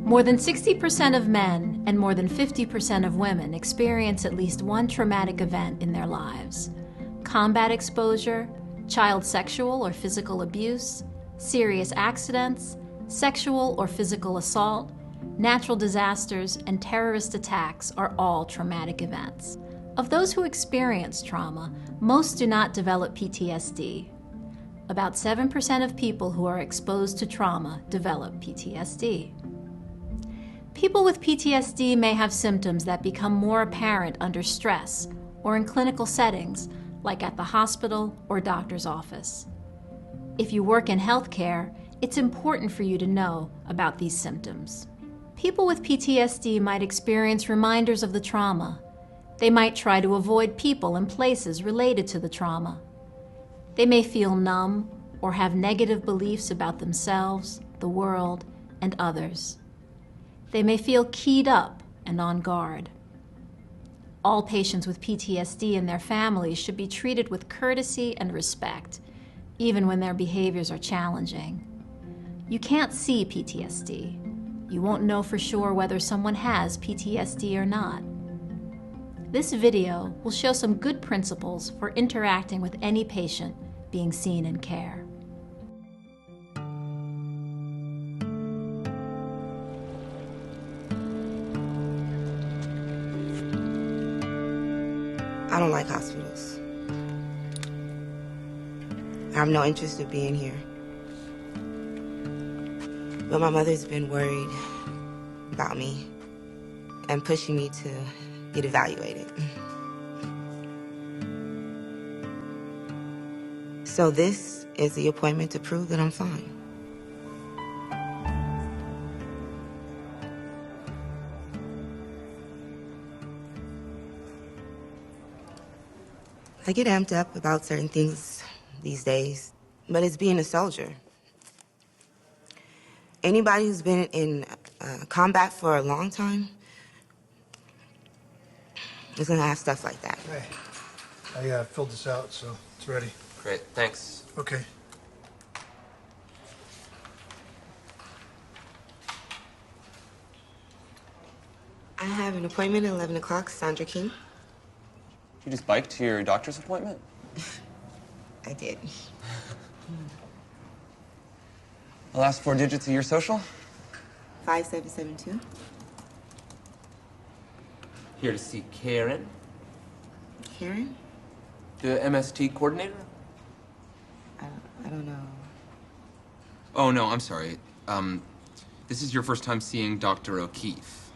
More than 60% of men and more than 50% of women experience at least one traumatic event in their lives. Combat exposure, child sexual or physical abuse, serious accidents, sexual or physical assault, natural disasters, and terrorist attacks are all traumatic events. Of those who experience trauma, most do not develop PTSD. About 7% of people who are exposed to trauma develop PTSD. People with PTSD may have symptoms that become more apparent under stress or in clinical settings, like at the hospital or doctor's office. If you work in healthcare, it's important for you to know about these symptoms. People with PTSD might experience reminders of the trauma. They might try to avoid people and places related to the trauma. They may feel numb or have negative beliefs about themselves, the world, and others. They may feel keyed up and on guard. All patients with PTSD and their families should be treated with courtesy and respect, even when their behaviors are challenging. You can't see PTSD. You won't know for sure whether someone has PTSD or not. This video will show some good principles for interacting with any patient being seen in care. I don't like hospitals. I have no interest in being here. But my mother's been worried about me and pushing me to get evaluated. So this is the appointment to prove that I'm fine. I get amped up about certain things these days, but it's being a soldier. Anybody who's been in combat for a long time is gonna have stuff like that. Hey, I filled this out, so it's ready. Great, thanks. Okay. I have an appointment at 11 o'clock, Sandra King. You just biked to your doctor's appointment? I did. The last 4 digits of your social? 5772. Here to see Karen, Karen? the MST coordinator? I don't know. Oh, no, I'm sorry. This is your first time seeing Dr. O'Keefe.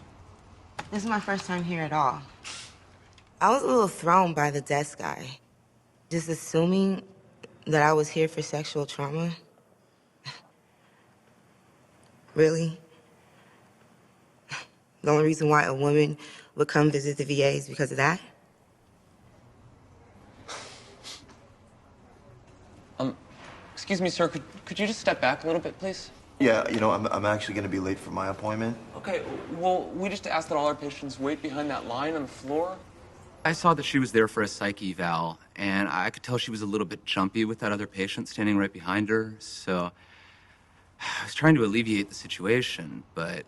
This is my first time here at all. I was a little thrown by the desk guy, just assuming that I was here for sexual trauma. Really? The only reason why a woman would come visit the VA is because of that? Excuse me, sir, could you just step back a little bit, please? Yeah, you know, I'm actually going to be late for my appointment. Okay, well, we just ask that all our patients wait behind that line on the floor. I saw that she was there for a psych eval, and I could tell she was a little bit jumpy with that other patient standing right behind her, so I was trying to alleviate the situation, but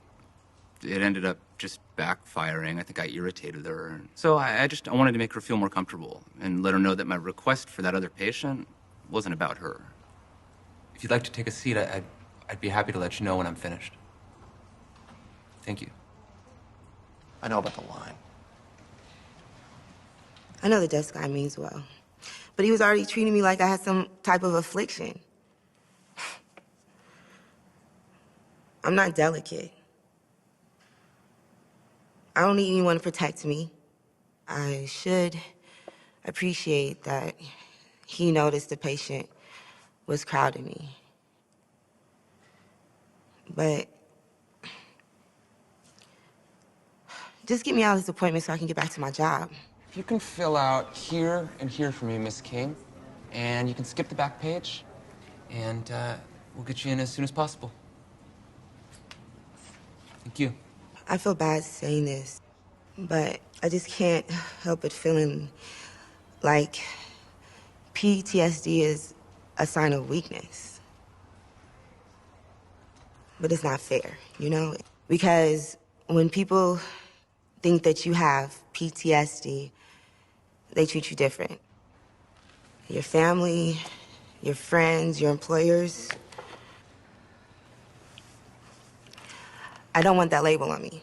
it ended up just backfiring. I think I irritated her. So I wanted to make her feel more comfortable and let her know that my request for that other patient wasn't about her. If you'd like to take a seat, I'd be happy to let you know when I'm finished. Thank you. I know about the line. I know the desk guy means well, but he was already treating me like I had some type of affliction. I'm not delicate. I don't need anyone to protect me. I should appreciate that he noticed the patient was crowding me. But just get me out of this appointment so I can get back to my job. If you can fill out here and here for me, Miss King, and you can skip the back page, and we'll get you in as soon as possible. Thank you. I feel bad saying this, but I just can't help but feeling like PTSD is a sign of weakness. But it's not fair, you know? Because when people think that you have PTSD, they treat you different. Your family, your friends, your employers. I don't want that label on me.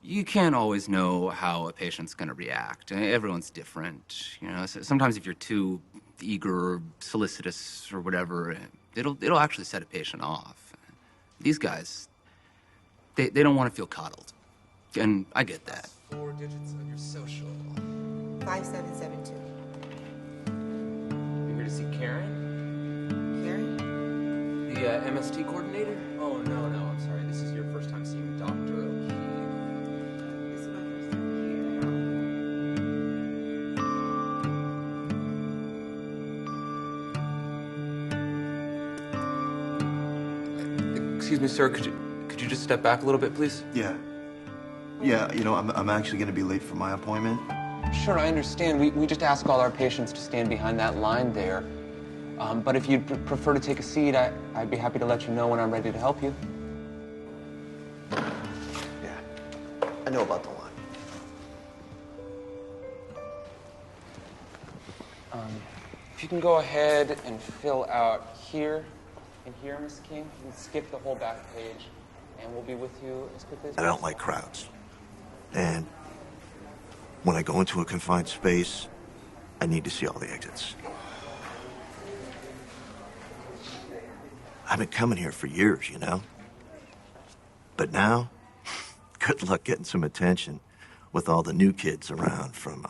You can't always know how a patient's going to react. Everyone's different. You know, sometimes if you're too eager or solicitous or whatever, it'll actually set a patient off. These guys, they don't want to feel coddled. And I get that. 4 digits of your social. 5772. You're here to see Karen? Karen? The MST coordinator? Oh, no, I'm sorry. This is your first time seeing Dr. O'Keefe. This is my first time here. Excuse me, sir. Could you just step back a little bit, please? Yeah. Yeah, you know, I'm actually gonna be late for my appointment. Sure, I understand. We just ask all our patients to stand behind that line there. But if you'd prefer to take a seat, I'd be happy to let you know when I'm ready to help you. Yeah. I know about the line. If you can go ahead and fill out here and here, Miss King, and skip the whole back page, and we'll be with you as quickly as I possible. don't like crowds. And when I go into a confined space, I need to see all the exits. I've been coming here for years, you know? But now, good luck getting some attention with all the new kids around from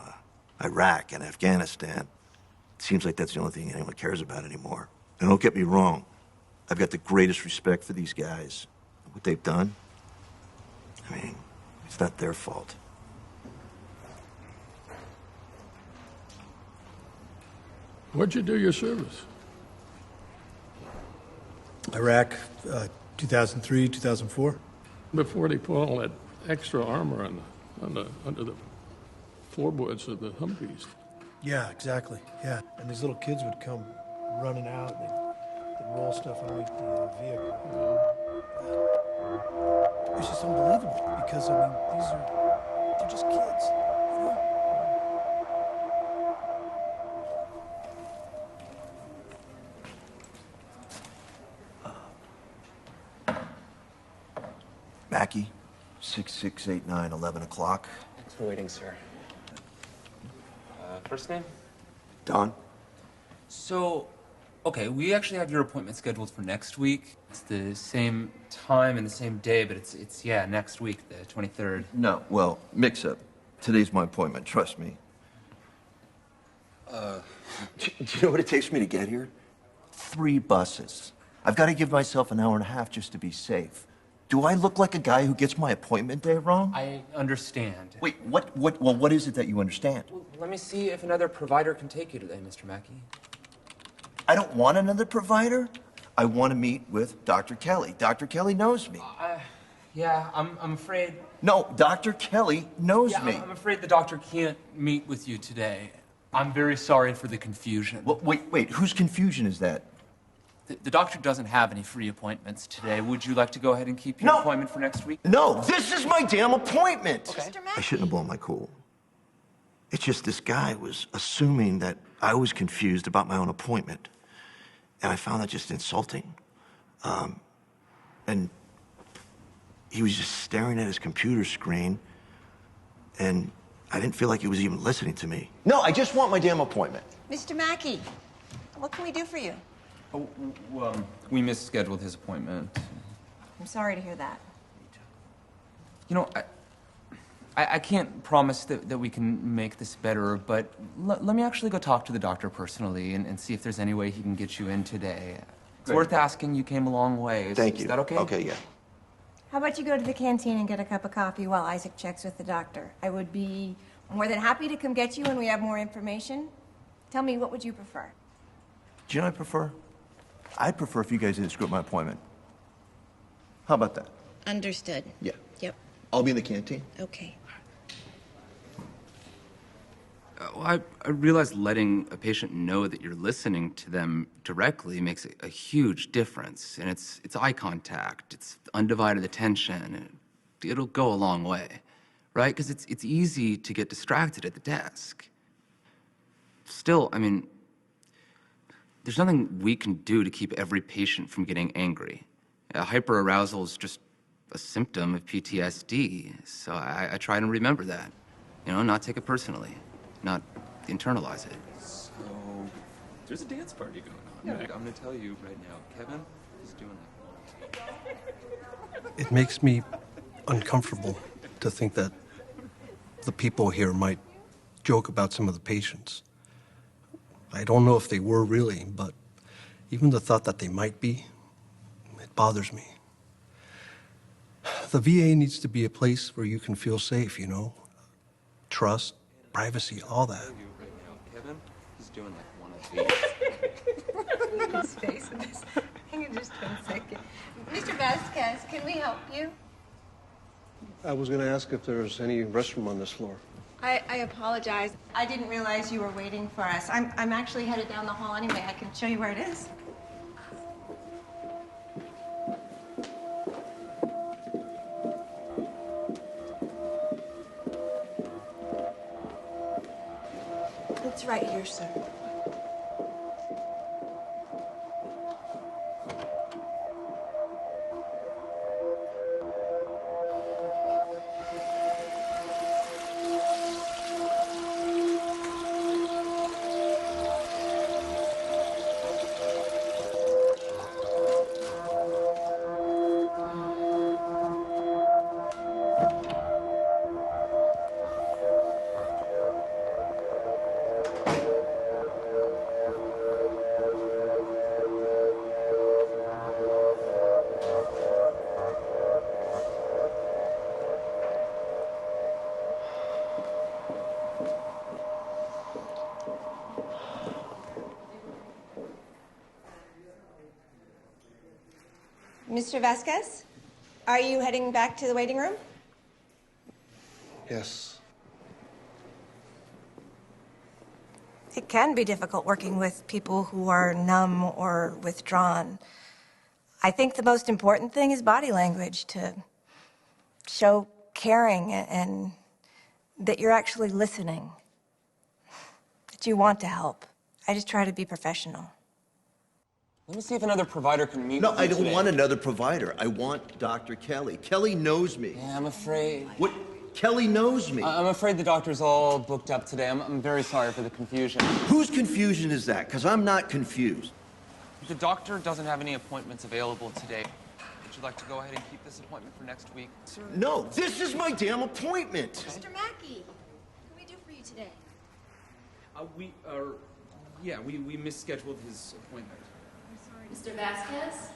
Iraq and Afghanistan. It seems like that's the only thing anyone cares about anymore. And don't get me wrong, I've got the greatest respect for these guys. What they've done, I mean, it's not their fault. What'd you do your service? Iraq, 2003, 2004. Before they put all that extra armor under the floorboards of the Humvees. Yeah, exactly. Yeah. And these little kids would come running out. They'd roll stuff underneath the vehicle. It's just unbelievable because, I mean, they're just kids, you know? Mackie, 6689, 11 o'clock. Thanks for waiting, sir. First name? Don? So, okay, we actually have your appointment scheduled for next week. It's the same time and the same day, but it's yeah, next week, the 23rd. No, well, mix up. Today's my appointment, trust me. Do you know what it takes me to get here? 3 buses. I've got to give myself an hour and a half just to be safe. Do I look like a guy who gets my appointment day wrong? I understand. Wait, what is it that you understand? Well, let me see if another provider can take you today, Mr. Mackey. I don't want another provider. I want to meet with Dr. Kelly. Dr. Kelly knows me. Yeah, I'm afraid. No, Dr. Kelly knows Yeah, me. I'm afraid the doctor can't meet with you today. I'm very sorry for the confusion. Well, wait, whose confusion is that? The doctor doesn't have any free appointments today. Would you like to go ahead and keep your No. appointment for next week? No, this is my damn appointment. Okay. I shouldn't have blown my cool. It's just this guy was assuming that I was confused about my own appointment. And I found that just insulting. And he was just staring at his computer screen, and I didn't feel like he was even listening to me. No, I just want my damn appointment. Mr. Mackey, what can we do for you? Oh, well, we misscheduled his appointment. I'm sorry to hear that. You know, I can't promise that we can make this better, but let me actually go talk to the doctor personally and see if there's any way he can get you in today. It's Great. worth asking. You came a long way. Thank you. Is that okay? Okay, yeah. How about you go to the canteen and get a cup of coffee while Isaac checks with the doctor? I would be more than happy to come get you when we have more information. Tell me, what would you prefer? Do you know what I prefer? I'd prefer if you guys didn't screw up my appointment. How about that? Understood. Yeah. Yep. I'll be in the canteen. Okay. Well, I realize letting a patient know that you're listening to them directly makes a huge difference. And it's eye contact, it's undivided attention, and it'll go a long way, right? Because it's easy to get distracted at the desk. Still, I mean, there's nothing we can do to keep every patient from getting angry. Hyperarousal is just a symptom of PTSD, so I try to remember that. You know, not take it personally, not internalize it. So, there's a dance party going on. Yeah. I'm gonna tell you right now, Kevin is doing it. It makes me uncomfortable to think that the people here might joke about some of the patients. I don't know if they were really, but even the thought that they might be, it bothers me. The VA needs to be a place where you can feel safe, you know? Trust, privacy, all that. Kevin, he's doing like one of these. His face in this. Hang on just 1 second. Mr. Vasquez, can we help you? I was going to ask if there's any restroom on this floor. I apologize. I didn't realize you were waiting for us. I'm actually headed down the hall anyway. I can show you where it is. It's right here, sir. Mr. Vasquez, are you heading back to the waiting room? Yes. It can be difficult working with people who are numb or withdrawn. I think the most important thing is body language, to show caring and that you're actually listening, that you want to help. I just try to be professional. Let me see if another provider can meet No, with you I don't today. want another provider. I want Dr. Kelly. Kelly knows me. Yeah, I'm afraid. What? Kelly knows me. I'm afraid the doctor's all booked up today. I'm very sorry for the confusion. Whose confusion is that? Because I'm not confused. The doctor doesn't have any appointments available today. Would you like to go ahead and keep this appointment for next week, sir? No, this is my damn appointment. Mr. Mackey, what can we do for you today? We misscheduled his appointment. Mr. Vasquez?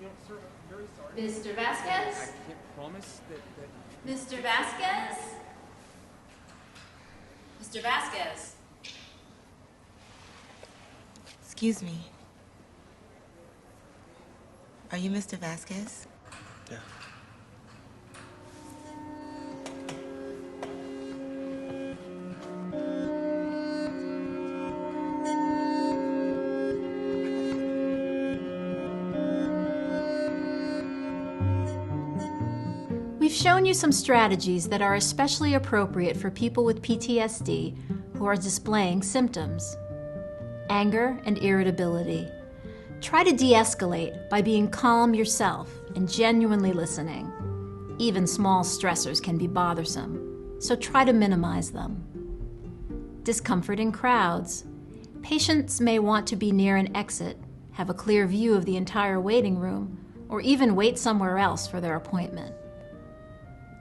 You know, sir, I'm very sorry. Mr. Vasquez? I can't promise that... Mr. Vasquez? Mr. Vasquez? Excuse me. Are you Mr. Vasquez? Yeah. We've shown you some strategies that are especially appropriate for people with PTSD who are displaying symptoms. Anger and irritability. Try to de-escalate by being calm yourself and genuinely listening. Even small stressors can be bothersome, so try to minimize them. Discomfort in crowds. Patients may want to be near an exit, have a clear view of the entire waiting room, or even wait somewhere else for their appointment.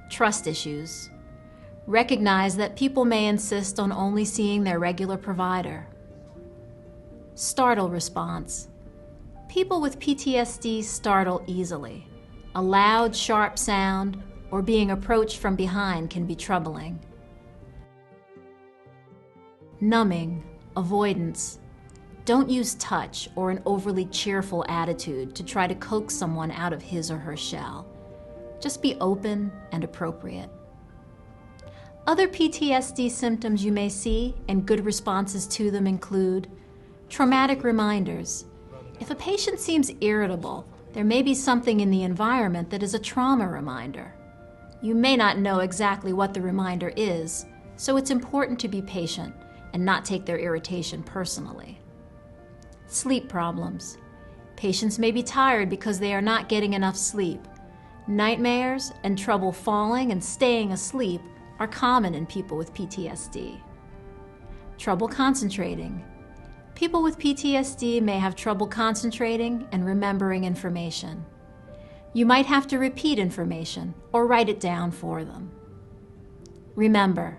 Trust issues. Recognize that people may insist on only seeing their regular provider. Startle response. People with PTSD startle easily. A loud, sharp sound or being approached from behind can be troubling. Numbing, avoidance. Don't use touch or an overly cheerful attitude to try to coax someone out of his or her shell. Just be open and appropriate. Other PTSD symptoms you may see and good responses to them include traumatic reminders. If a patient seems irritable, there may be something in the environment that is a trauma reminder. You may not know exactly what the reminder is, so it's important to be patient and not take their irritation personally. Sleep problems. Patients may be tired because they are not getting enough sleep. Nightmares and trouble falling and staying asleep are common in people with PTSD. Trouble concentrating. People with PTSD may have trouble concentrating and remembering information. You might have to repeat information or write it down for them. Remember,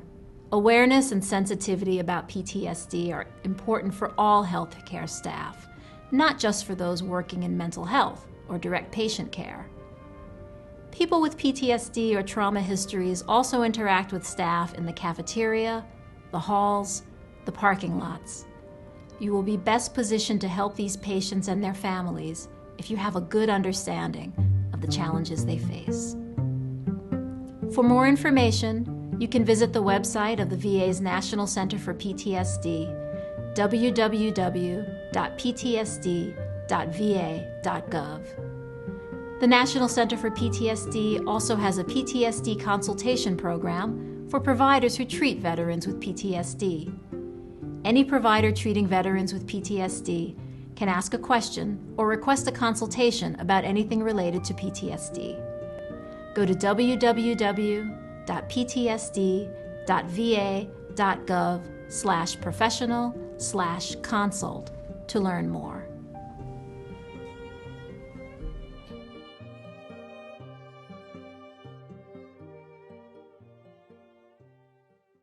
awareness and sensitivity about PTSD are important for all healthcare staff, not just for those working in mental health or direct patient care. People with PTSD or trauma histories also interact with staff in the cafeteria, the halls, the parking lots. You will be best positioned to help these patients and their families if you have a good understanding of the challenges they face. For more information, you can visit the website of the VA's National Center for PTSD, www.ptsd.va.gov. The National Center for PTSD also has a PTSD consultation program for providers who treat veterans with PTSD. Any provider treating veterans with PTSD can ask a question or request a consultation about anything related to PTSD. Go to www.ptsd.va.gov/professional/consult to learn more.